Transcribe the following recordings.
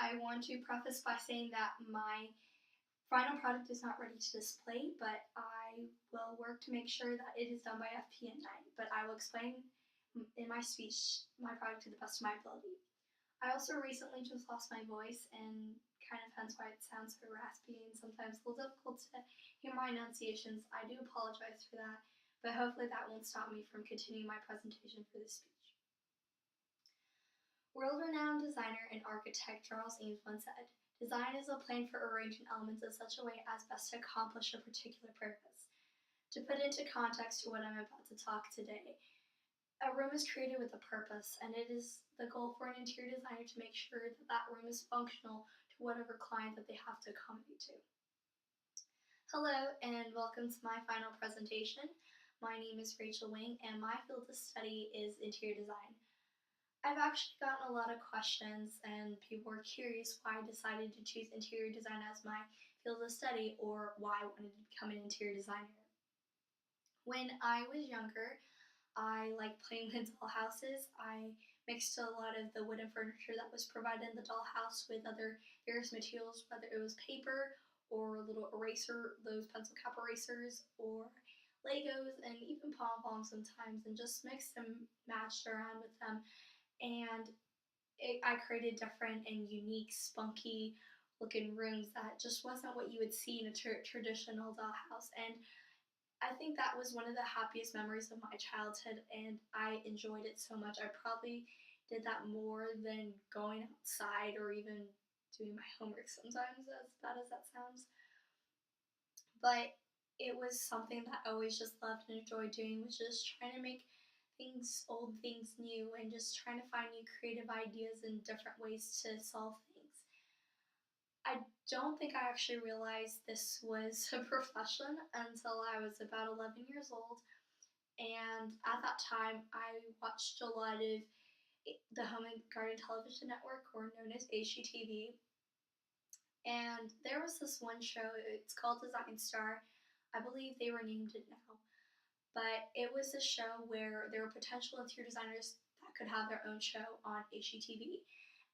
I want to preface by saying that my final product is not ready to display, but I will work to make sure that it is done by FPN 9. But I will explain in my speech my product to the best of my ability. I also recently just lost my voice, and kind of hence why it sounds so raspy and sometimes a little difficult to hear my enunciations. I do apologize for that, but hopefully that won't stop me from continuing my presentation for this speech. World-renowned designer and architect Charles Eames once said, "Design is a plan for arranging elements in such a way as best to accomplish a particular purpose." To put into context to what I'm about to talk today, a room is created with a purpose, and it is the goal for an interior designer to make sure that that room is functional to whatever client that they have to accommodate to. Hello, and welcome to my final presentation. My name is Rachel Wang, and my field of study is interior design. I've actually gotten a lot of questions, and people were curious why I decided to choose interior design as my field of study, or why I wanted to become an interior designer. When I was younger, I liked playing with dollhouses. I mixed a lot of the wooden furniture that was provided in the dollhouse with other various materials, whether it was paper or little eraser, those pencil cap erasers, or Legos, and even pom-poms sometimes, and just mixed and matched around with them. And I created different and unique, spunky looking rooms that just wasn't what you would see in a traditional dollhouse. And I think that was one of the happiest memories of my childhood, and I enjoyed it so much. I probably did that more than going outside or even doing my homework sometimes, as bad as that sounds. But it was something that I always just loved and enjoyed doing, was just trying to make old things new, and just trying to find new creative ideas and different ways to solve things. I don't think I actually realized this was a profession until I was about 11 years old. And at that time, I watched a lot of the Home and Garden Television Network, or known as HGTV. And there was this one show, it's called Design Star. I believe they renamed it now. But it was a show where there were potential interior designers that could have their own show on HGTV.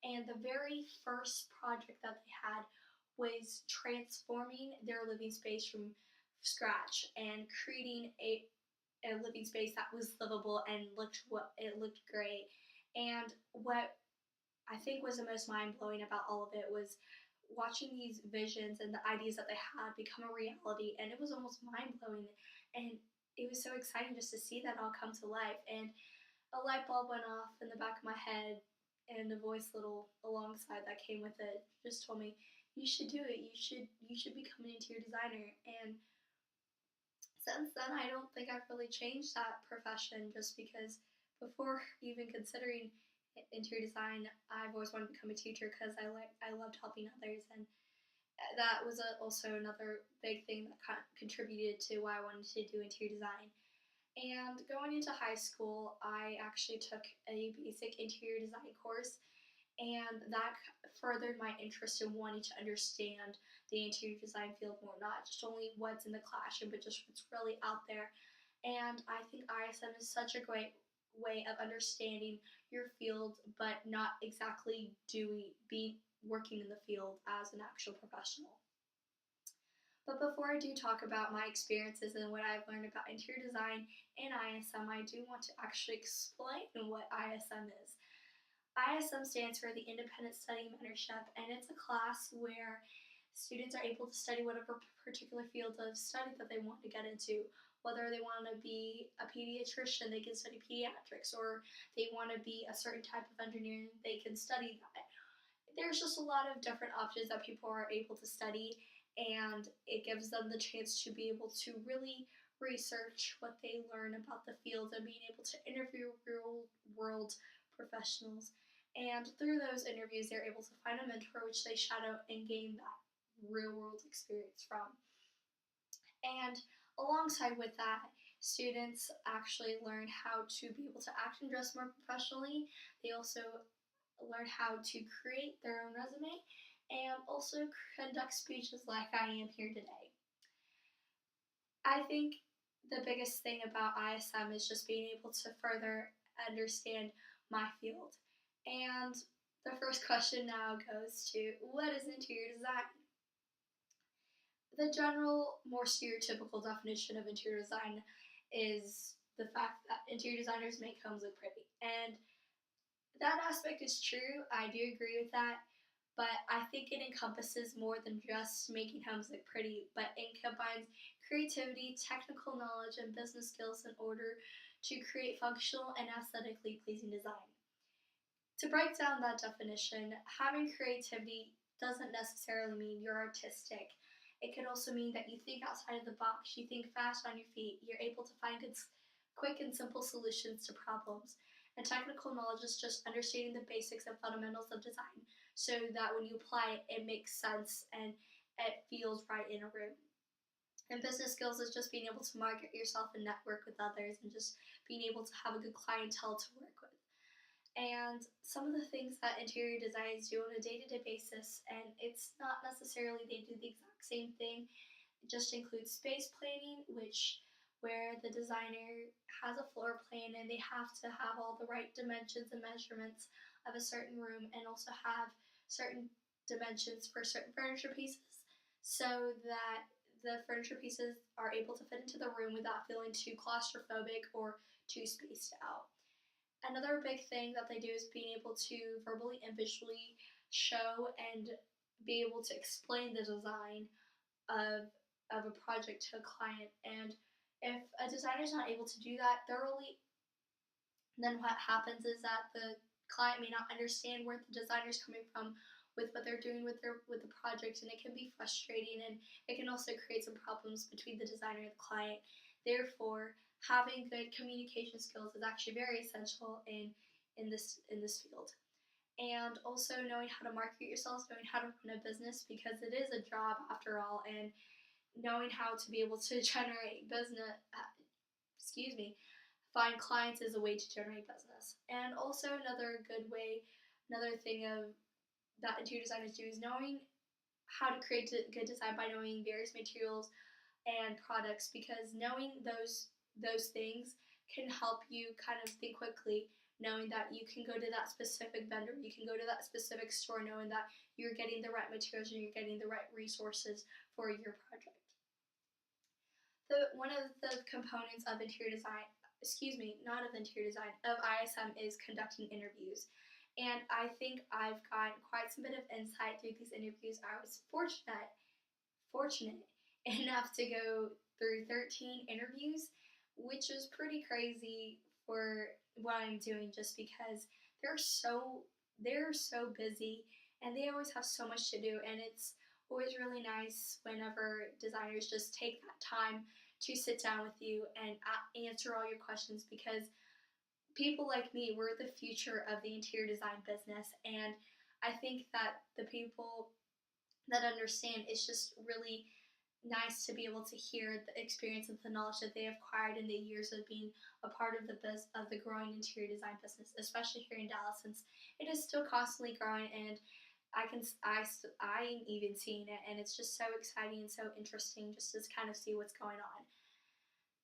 And the very first project that they had was transforming their living space from scratch and creating a living space that was livable and looked great. And what I think was the most mind-blowing about all of it was watching these visions and the ideas that they had become a reality, and it was almost mind-blowing, and it was so exciting just to see that all come to life. And a light bulb went off in the back of my head, and a voice little alongside that came with it just told me, "You should do it. You should become an interior designer." And since then, I don't think I've really changed that profession, just because before even considering interior design, I've always wanted to become a teacher because I loved helping others, and that was also another big thing that contributed to why I wanted to do interior design. And going into high school, I actually took a basic interior design course, and that furthered my interest in wanting to understand the interior design field more, not just only what's in the classroom, but just what's really out there. And I think ISM is such a great way of understanding your field, but not exactly working in the field as an actual professional. But before I do talk about my experiences and what I've learned about interior design and ISM, I do want to actually explain what ISM is. ISM stands for the Independent Study Mentorship, and it's a class where students are able to study whatever particular field of study that they want to get into. Whether they want to be a pediatrician, they can study pediatrics, or they want to be a certain type of engineering, they can study that. There's just a lot of different options that people are able to study, and it gives them the chance to be able to really research what they learn about the field and being able to interview real world professionals. And through those interviews, they're able to find a mentor which they shadow and gain that real world experience from. And alongside with that, students actually learn how to be able to act and dress more professionally. They also learn how to create their own resume and also conduct speeches like I am here today. I think the biggest thing about ISM is just being able to further understand my field. And The first question now goes to, what is interior design? The general, more stereotypical definition of interior design is the fact that interior designers make homes look pretty. And that aspect is true. I do agree with that. But I think it encompasses more than just making homes look pretty, but it combines creativity, technical knowledge, and business skills in order to create functional and aesthetically pleasing design. To break down that definition, having creativity doesn't necessarily mean you're artistic. It could also mean that you think outside of the box, you think fast on your feet, you're able to find good, quick and simple solutions to problems. And technical knowledge is just understanding the basics and fundamentals of design so that when you apply it, it makes sense and it feels right in a room. And business skills is just being able to market yourself and network with others and just being able to have a good clientele to work with. And some of the things that interior designers do on a day-to-day basis, and it's not necessarily they do the exact same thing. It just includes space planning, where the designer has a floor plan and they have to have all the right dimensions and measurements of a certain room, and also have certain dimensions for certain furniture pieces so that the furniture pieces are able to fit into the room without feeling too claustrophobic or too spaced out. Another big thing that they do is being able to verbally and visually show and be able to explain the design of a project to a client. And if a designer is not able to do that thoroughly, then what happens is that the client may not understand where the designer is coming from with what they're doing with the project, and it can be frustrating, and it can also create some problems between the designer and the client. Therefore, having good communication skills is actually very essential in this field. And also knowing how to market yourself, knowing how to run a business, because it is a job after all, and knowing how to be able to generate business, find clients is a way to generate business. And also another thing that interior designers do is knowing how to create good design by knowing various materials and products, because knowing those things can help you kind of think quickly, knowing that you can go to that specific vendor, you can go to that specific store, knowing that you're getting the right materials and you're getting the right resources for your project. One of the components of interior design, not of interior design, of ISM is conducting interviews. And I think I've gotten quite some bit of insight through these interviews. I was fortunate enough to go through 13 interviews, which is pretty crazy for what I'm doing, just because they're so busy and they always have so much to do, and it's always really nice whenever designers just take that time to sit down with you and answer all your questions, because people like me, we're the future of the interior design business, and I think that the people that understand, it's just really nice to be able to hear the experience and the knowledge that they have acquired in the years of being a part of the growing interior design business, especially here in Dallas, since it is still constantly growing, and I'm even seeing it, and it's just so exciting and so interesting just to kind of see what's going on.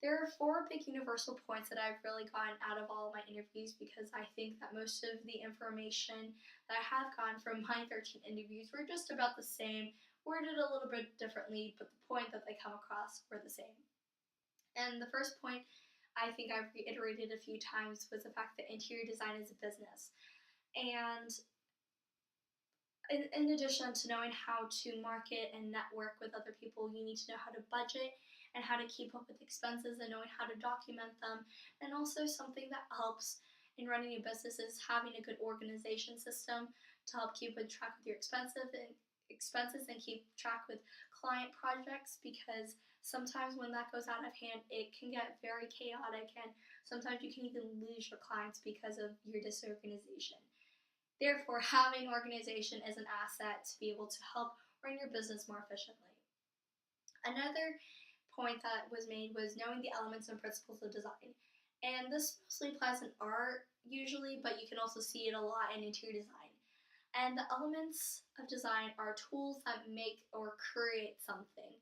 There are 4 big universal points that I've really gotten out of all of my interviews, because I think that most of the information that I have gotten from my 13 interviews were just about the same, worded a little bit differently, but the point that they come across were the same. And the first point I think I've reiterated a few times was the fact that interior design is a business. And in addition to knowing how to market and network with other people, you need to know how to budget and how to keep up with expenses and knowing how to document them. And also something that helps in running a business is having a good organization system to help keep track with your expenses and keep track with client projects, because sometimes when that goes out of hand, it can get very chaotic, and sometimes you can even lose your clients because of your disorganization. Therefore, having organization is an asset to be able to help run your business more efficiently. Another point that was made was knowing the elements and principles of design. And this mostly applies in art usually, but you can also see it a lot in interior design. And the elements of design are tools that make or create something.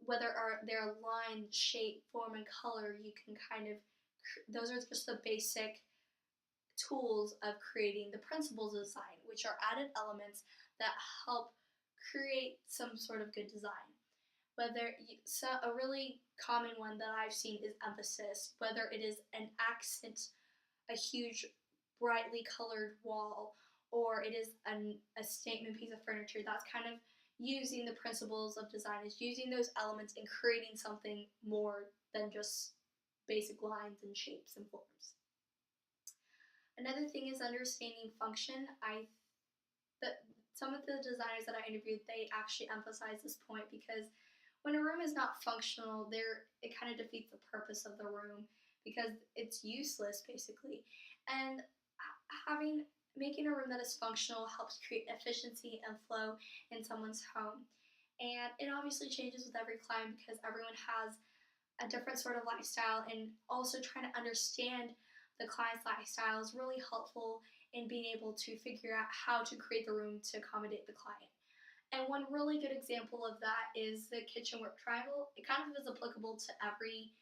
Whether they're line, shape, form, and color, you can those are just the basic tools of creating the principles of design, which are added elements that help create some sort of good design. A really common one that I've seen is emphasis, whether it is an accent, a huge brightly colored wall, or it is a statement piece of furniture. That's kind of using the principles of design, is using those elements and creating something more than just basic lines and shapes and forms. Another thing is understanding function. Some of the designers that I interviewed, they actually emphasize this point because when a room is not functional, it kind of defeats the purpose of the room because it's useless basically. And making a room that is functional helps create efficiency and flow in someone's home. And it obviously changes with every client because everyone has a different sort of lifestyle, and also trying to understand the client's lifestyle is really helpful in being able to figure out how to create the room to accommodate the client. And one really good example of that is the kitchen work triangle. It kind of is applicable to every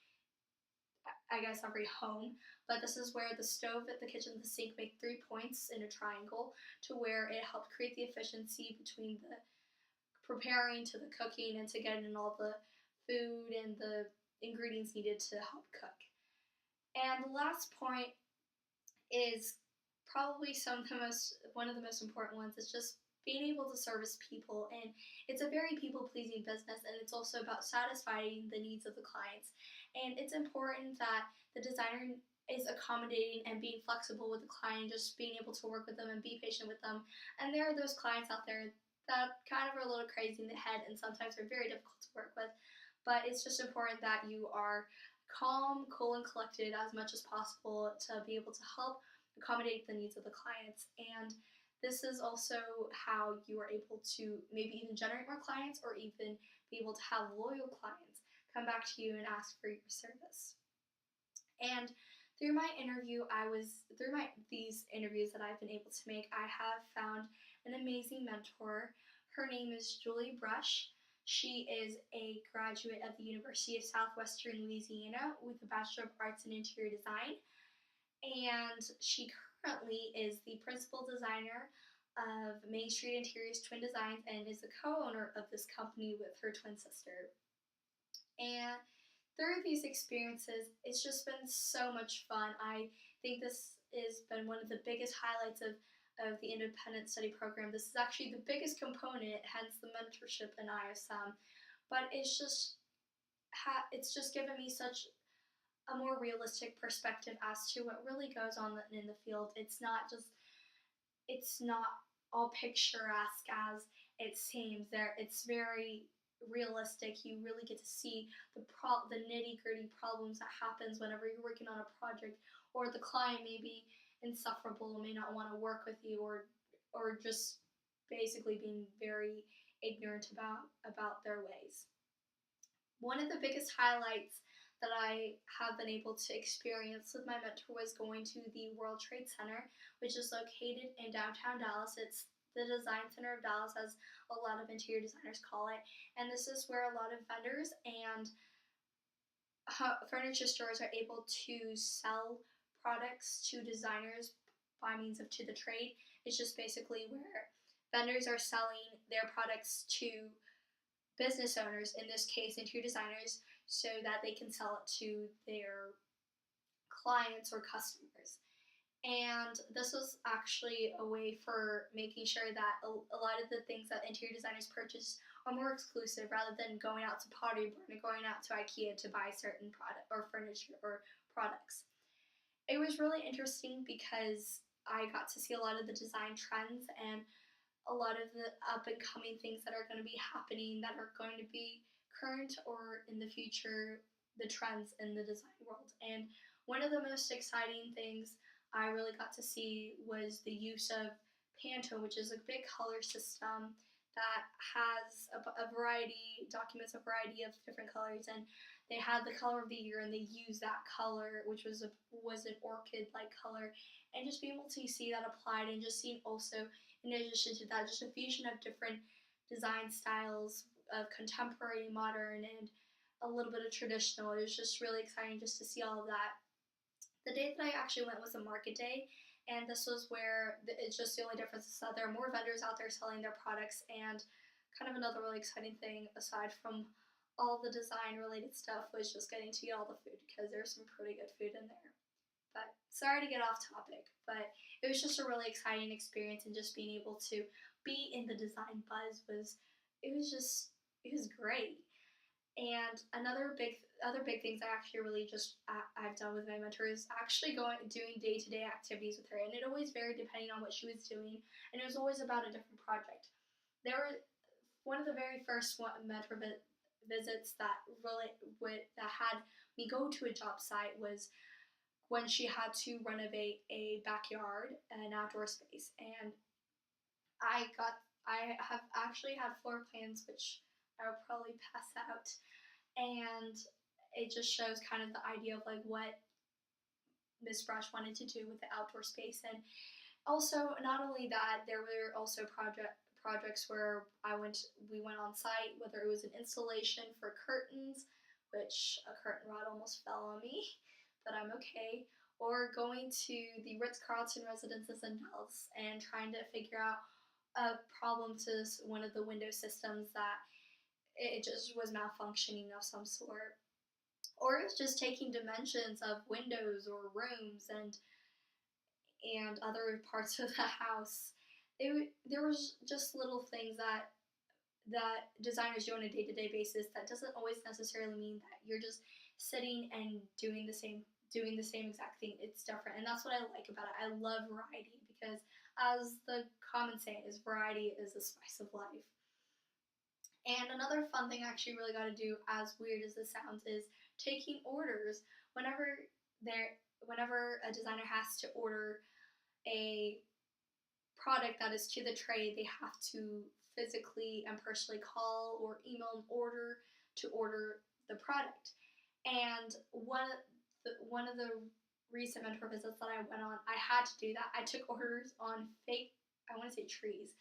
home, but this is where the stove, the kitchen, and the sink make 3 points in a triangle to where it helped create the efficiency between the preparing to the cooking and to getting all the food and the ingredients needed to help cook. And the last point is probably one of the most important ones, is just being able to service people. And it's a very people-pleasing business, and it's also about satisfying the needs of the clients. And it's important that the designer is accommodating and being flexible with the client, just being able to work with them and be patient with them. And there are those clients out there that kind of are a little crazy in the head and sometimes are very difficult to work with. But it's just important that you are calm, cool, and collected as much as possible to be able to help accommodate the needs of the clients. And this is also how you are able to maybe even generate more clients, or even be able to have loyal clients come back to you and ask for your service. And through these interviews that I've been able to make, I have found an amazing mentor. Her name is Julie Brush. She is a graduate of the University of Southwestern Louisiana with a Bachelor of Arts in Interior Design. And she currently is the principal designer of Main Street Interiors Twin Designs and is the co-owner of this company with her twin sister. And through these experiences, it's just been so much fun. I think this has been one of the biggest highlights of the independent study program. This is actually the biggest component, hence the mentorship in ISM. But it's just given me such a more realistic perspective as to what really goes on in the field. It's not all picturesque as it seems. It's very realistic. You really get to see the nitty-gritty problems that happens whenever you're working on a project, or the client may be insufferable, may not want to work with you, or just basically being very ignorant about their ways. One of the biggest highlights that I have been able to experience with my mentor was going to the World Trade Center, which is located in downtown Dallas. It's the design center of Dallas, as a lot of interior designers call it. And this is where a lot of vendors and furniture stores are able to sell products to designers by means of to the trade. It's just basically where vendors are selling their products to business owners, in this case interior designers, so that they can sell it to their clients or customers. And this was actually a way for making sure that a lot of the things that interior designers purchase are more exclusive, rather than going out to Pottery Barn or going out to IKEA to buy certain product or furniture or products. It was really interesting because I got to see a lot of the design trends and a lot of the up and coming things that are going to be happening, that are going to be current or in the future, the trends in the design world. And one of the most exciting things I really got to see was the use of Pantone, which is a big color system that has documents a variety of different colors, and they had the color of the year, and they used that color, which was an orchid-like color, and just being able to see that applied, and just seeing also, in addition to that, just a fusion of different design styles of contemporary, modern, and a little bit of traditional. It was just really exciting just to see all of that. The day that I actually went was a market day, And this was where it's just the only difference is that there are more vendors out there selling their products. And kind of another really exciting thing, aside from all the design related stuff, was just getting to eat all the food, because there's some pretty good food in there. But sorry to get off topic, but it was just a really exciting experience, and just being able to be in the design buzz it was great. And other big things I actually really I've done with my mentor is actually doing day-to-day activities with her, and it always varied depending on what she was doing, and it was always about a different project. There were one of the very first mentor visits that that had me go to a job site was when she had to renovate a backyard, an outdoor space, and I have actually had floor plans, which I will probably pass out, and it just shows kind of the idea of like what Miss Brush wanted to do with the outdoor space. And also, not only that, there were also projects where we went on site, whether it was an installation for curtains, which a curtain rod almost fell on me, but I'm okay, or going to the Ritz-Carlton residences in Dallas and trying to figure out a problem to one of the window systems that it just was malfunctioning of some sort. Or it was just taking dimensions of windows or rooms and other parts of the house. There was just little things that designers do on a day-to-day basis that doesn't always necessarily mean that you're just sitting and doing the same exact thing. It's different, and that's what I like about it. I love variety, because as the common saying is, variety is the spice of life. And another fun thing I actually really got to do, as weird as this sounds, is taking orders. Whenever a designer has to order a product that is to the trade, they have to physically and personally call or email an order to order the product. And one of the recent mentor visits that I went on, I had to do that. I took orders on fake, I want to say trees,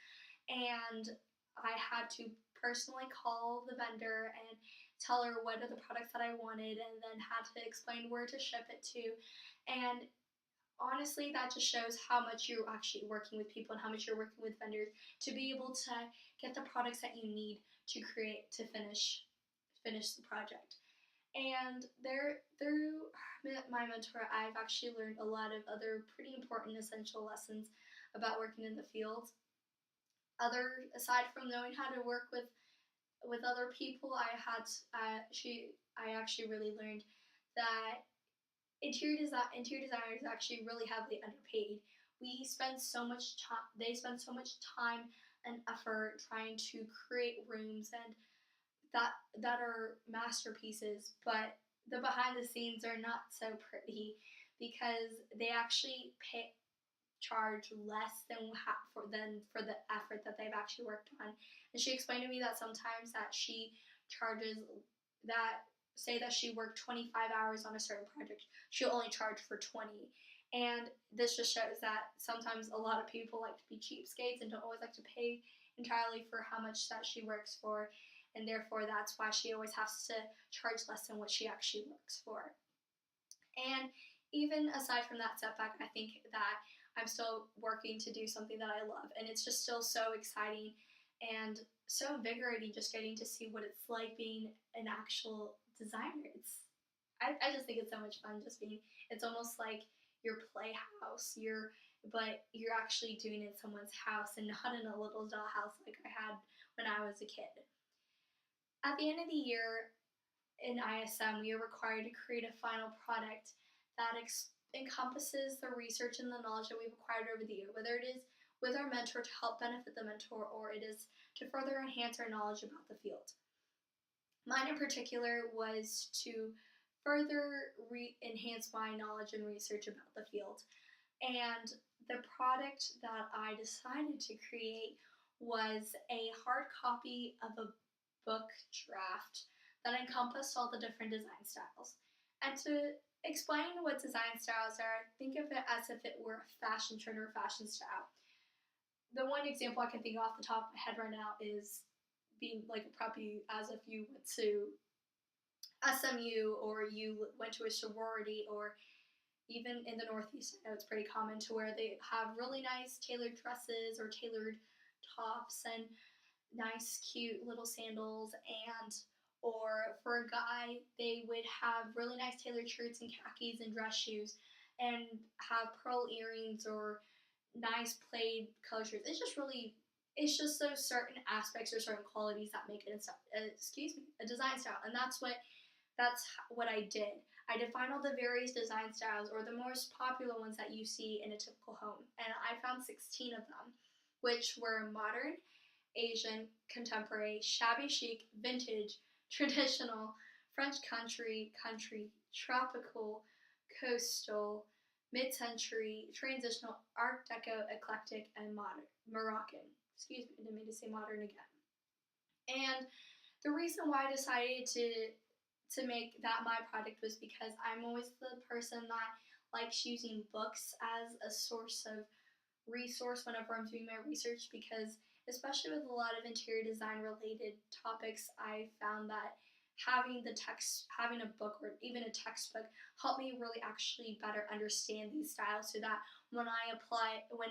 and I had to personally call the vendor and tell her what are the products that I wanted, and then had to explain where to ship it to. And honestly, that just shows how much you're actually working with people and how much you're working with vendors to be able to get the products that you need to finish the project. And through my mentor, I've actually learned a lot of other pretty important essential lessons about working in the field. Aside from knowing how to work with other people, I actually really learned that interior designers actually really heavily underpaid. They spend so much time and effort trying to create rooms and that are masterpieces, but the behind the scenes are not so pretty, because they actually charge less than for the effort that they've actually worked on. And she explained to me that sometimes that she charges that say that she worked 25 hours on a certain project, she'll only charge for 20. And this just shows that sometimes a lot of people like to be cheapskates and don't always like to pay entirely for how much that she works for, and therefore that's why she always has to charge less than what she actually works for. And even aside from that setback, I think that I'm still working to do something that I love, and it's just still so exciting and so invigorating just getting to see what it's like being an actual designer. I just think it's so much fun just being, it's almost like your playhouse, but you're actually doing it in someone's house and not in a little dollhouse like I had when I was a kid. At the end of the year in ISM, we are required to create a final product that encompasses the research and the knowledge that we've acquired over the year, whether it is with our mentor to help benefit the mentor, or it is to further enhance our knowledge about the field. Mine in particular was to further enhance my knowledge and research about the field. And the product that I decided to create was a hard copy of a book draft that encompassed all the different design styles. And to explain what design styles are, think of it as if it were a fashion trend or a fashion style. The one example I can think off the top of my head right now is being like a preppy, as if you went to SMU or you went to a sorority, or even in the Northeast, I know it's pretty common to where they have really nice tailored dresses or tailored tops and nice, cute little sandals. And or for a guy, they would have really nice tailored shirts and khakis and dress shoes, and have pearl earrings or nice plaid color shirts. It's just those certain aspects or certain qualities that make it a design style, and that's what I did. I defined all the various design styles, or the most popular ones that you see in a typical home, and I found 16 of them, which were modern, Asian, contemporary, shabby chic, vintage, traditional, French country, tropical, coastal, mid-century, transitional, Art Deco, eclectic, and modern, Moroccan. Excuse me, I didn't mean to say modern again. And the reason why I decided to make that my product was because I'm always the person that likes using books as a source of resource whenever I'm doing my research, because especially with a lot of interior design related topics, I found that having a book or even a textbook helped me really actually better understand these styles, so that when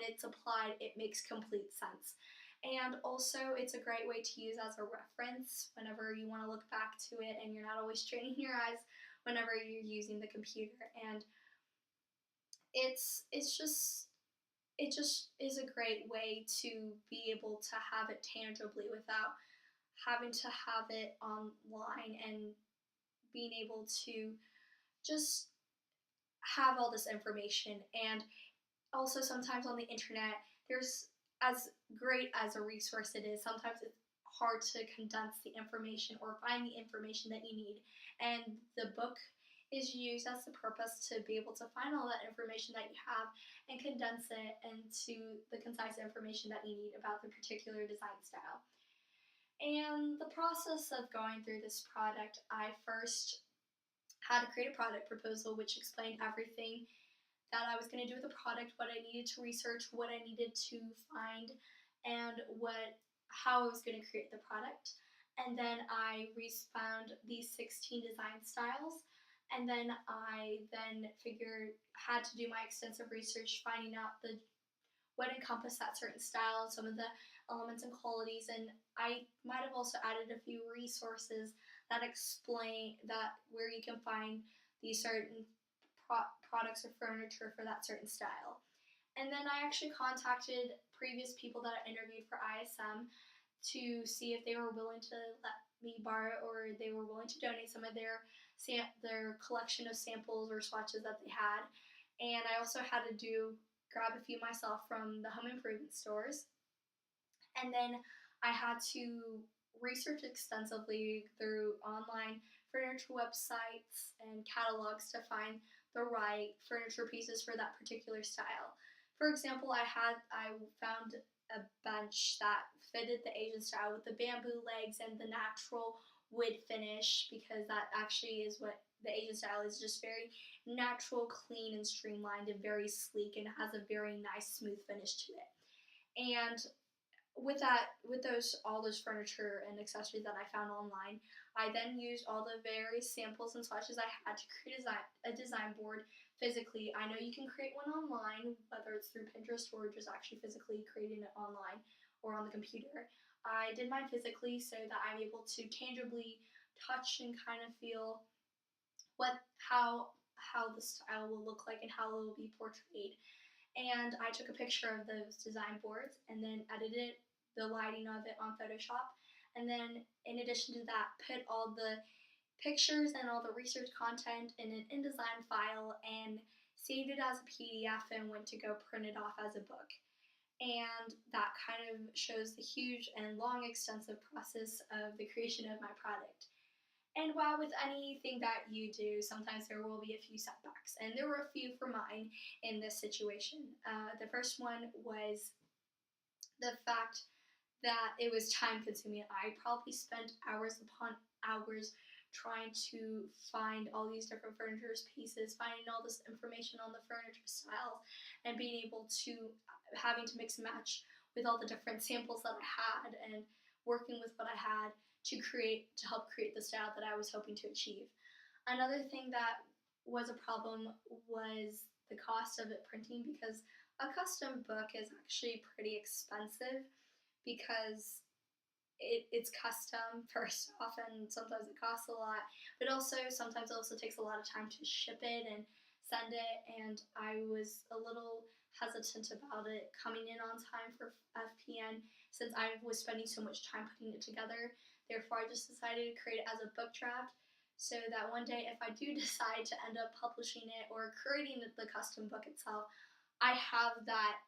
it's applied, it makes complete sense. And also, it's a great way to use as a reference whenever you want to look back to it and you're not always straining your eyes whenever you're using the computer. And it's just it just is a great way to be able to have it tangibly without having to have it online, and being able to just have all this information. And also, sometimes on the internet, there's, as great as a resource it is, sometimes it's hard to condense the information or find the information that you need. And the book is used as the purpose to be able to find all that information that you have and condense it into the concise information that you need about the particular design style. And the process of going through this product, I first had to create a product proposal which explained everything that I was going to do with the product, what I needed to research, what I needed to find, and how I was going to create the product. And then I found these 16 design styles, and then I had to do my extensive research, finding out what encompassed that certain style, some of the elements and qualities, and I might have also added a few resources that explain that where you can find these certain products or furniture for that certain style. And then I actually contacted previous people that I interviewed for ISM to see if they were willing to let me borrow, or they were willing to donate some of their collection of samples or swatches that they had. And I also had to grab a few myself from the home improvement stores. And then I had to research extensively through online furniture websites and catalogs to find the right furniture pieces for that particular style. For example, I found a bench that fitted the Asian style with the bamboo legs and the natural wood finish, because that actually is what the Asian style is, just very natural, clean, and streamlined, and very sleek, and has a very nice, smooth finish to it. And with all those furniture and accessories that I found online, I then used all the various samples and swatches I had to create a design board physically. I know you can create one online, whether it's through Pinterest or just actually physically creating it online or on the computer. I did mine physically so that I'm able to tangibly touch and kind of feel how the style will look like and how it will be portrayed. And I took a picture of those design boards and then edited the lighting of it on Photoshop. And then in addition to that, put all the pictures and all the research content in an InDesign file and saved it as a PDF and went to go print it off as a book. And that kind of shows the huge and long, extensive process of the creation of my product. And while with anything that you do, sometimes there will be a few setbacks, and there were a few for mine in this situation. The first one was the fact that it was time consuming. I probably spent hours upon hours trying to find all these different furniture pieces, finding all this information on the furniture styles, and being able to having to mix and match with all the different samples that I had, and working with what I had to help create the style that I was hoping to achieve. Another thing that was a problem was the cost of it printing, because a custom book is actually pretty expensive because it's custom first off, and sometimes it costs a lot, but also sometimes it also takes a lot of time to ship it and send it, and I was a little hesitant about it coming in on time for FPN since I was spending so much time putting it together. Therefore, I just decided to create it as a book draft so that one day if I do decide to end up publishing it or creating the custom book itself, I have that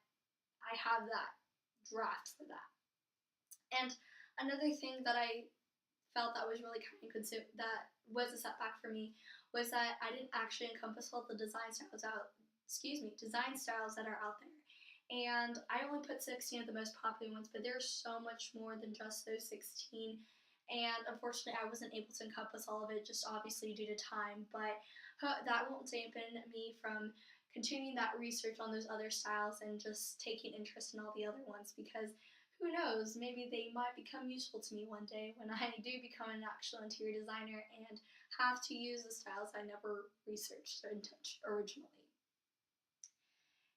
draft for that. And another thing that I felt that was really that was a setback for me was that I didn't actually encompass all the design styles that are out there. And I only put 16 of the most popular ones, but there's so much more than just those 16. And unfortunately, I wasn't able to encompass all of it, just obviously due to time. But that won't dampen me from continuing that research on those other styles and just taking interest in all the other ones, because who knows, maybe they might become useful to me one day when I do become an actual interior designer and have to use the styles I never researched or touched originally.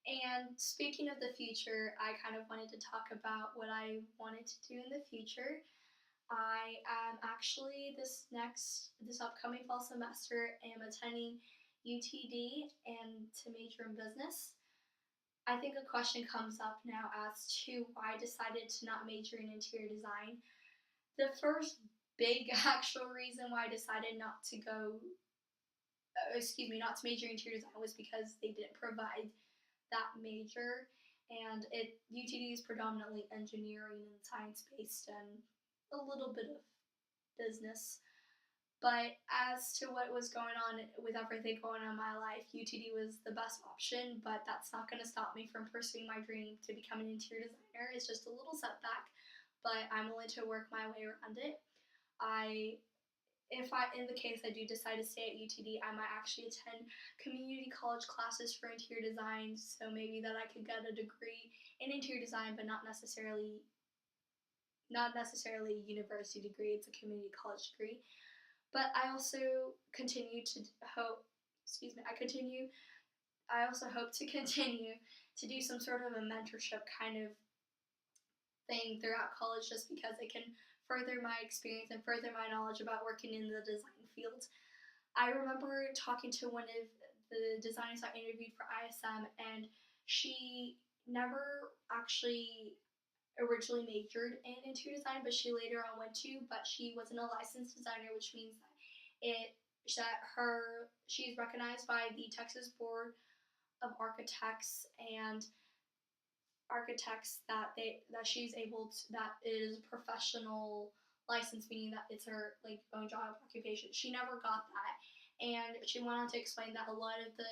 And speaking of the future, I kind of wanted to talk about what I wanted to do in the future. I am actually this upcoming fall semester am attending UTD and to major in business. I think a question comes up now as to why I decided to not major in interior design. The first big actual reason why I decided not to major in interior design was because they didn't provide that major, and UTD is predominantly engineering and science based and a little bit of business. But as to what was going on with everything going on in my life, UTD was the best option, but that's not going to stop me from pursuing my dream to become an interior designer. It's just a little setback, but I'm willing to work my way around it. In the case I do decide to stay at UTD, I might actually attend community college classes for interior design, so maybe that I could get a degree in interior design, but not necessarily a university degree. It's a community college degree. But I also hope to continue to do some sort of a mentorship kind of thing throughout college, just because it can further my experience and further my knowledge about working in the design field. I remember talking to one of the designers I interviewed for ISM, and she never actually originally majored in interior design, but she later on went to. But she wasn't a licensed designer, which means she's recognized by the Texas Board of Architects and architects that is a professional license, meaning that it's her own job occupation. She never got that, and she went on to explain that a lot of the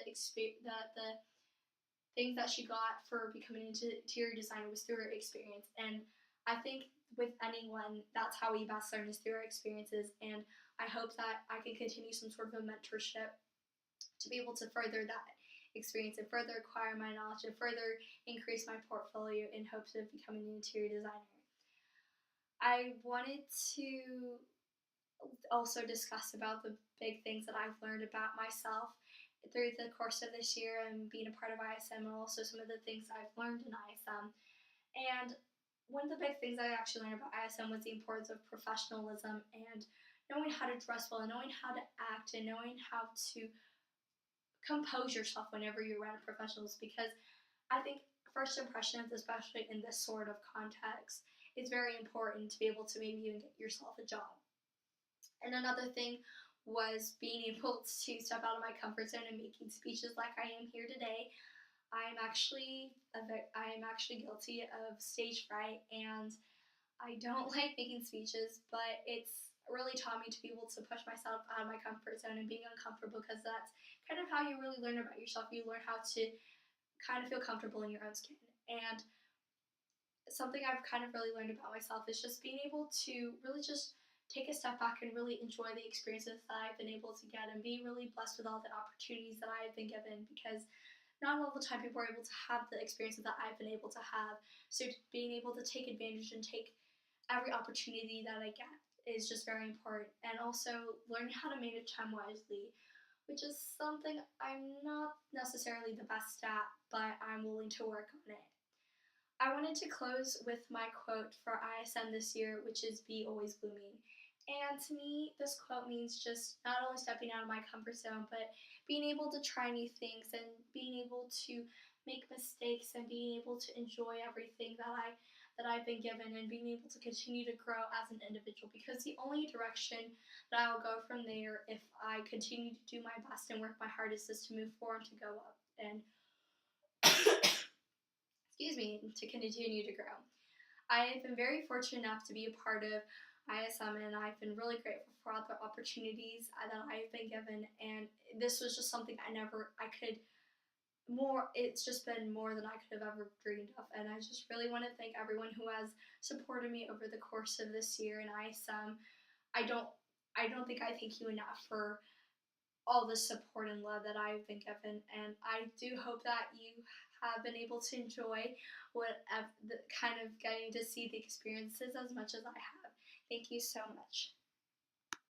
things that she got for becoming an interior designer was through her experience. And I think with anyone, that's how we best learn, is through our experiences. And I hope that I can continue some sort of a mentorship to be able to further that experience and further acquire my knowledge and further increase my portfolio in hopes of becoming an interior designer. I wanted to also discuss about the big things that I've learned about myself through the course of this year and being a part of ISM, and also some of the things I've learned in ISM. And one of the big things I actually learned about ISM was the importance of professionalism and knowing how to dress well and knowing how to act and knowing how to compose yourself whenever you're around professionals, because I think first impressions, especially in this sort of context, is very important to be able to maybe even get yourself a job. And another thing was being able to step out of my comfort zone and making speeches like I am here today. I am actually guilty of stage fright, and I don't like making speeches, but it's really taught me to be able to push myself out of my comfort zone and being uncomfortable, because that's kind of how you really learn about yourself. You learn how to kind of feel comfortable in your own skin. And something I've kind of really learned about myself is just being able to really just take a step back and really enjoy the experiences that I've been able to get and be really blessed with all the opportunities that I've been given, because not all the time people are able to have the experiences that I've been able to have. So being able to take advantage and take every opportunity that I get is just very important. And also learning how to manage time wisely. which is something I'm not necessarily the best at, but I'm willing to work on it. I wanted to close with my quote for ISM this year, which is "Be always blooming." And to me, this quote means just not only stepping out of my comfort zone, but being able to try new things and being able to make mistakes and being able to enjoy everything that I've been given and being able to continue to grow as an individual, because the only direction that I will go from there, if I continue to do my best and work my hardest, is to move forward, to go up, and excuse me, to continue to grow. I have been very fortunate enough to be a part of ISM, and I've been really grateful for all the opportunities that I've been given. And this was just something I could more. It's just been more than I could have ever dreamed of. And I just really want to thank everyone who has supported me over the course of this year in ISM. I don't, I don't think I thank you enough for all the support and love that I've been given, and I do hope that you have been able to enjoy the kind of getting to see the experiences as much as I have. Thank you so much.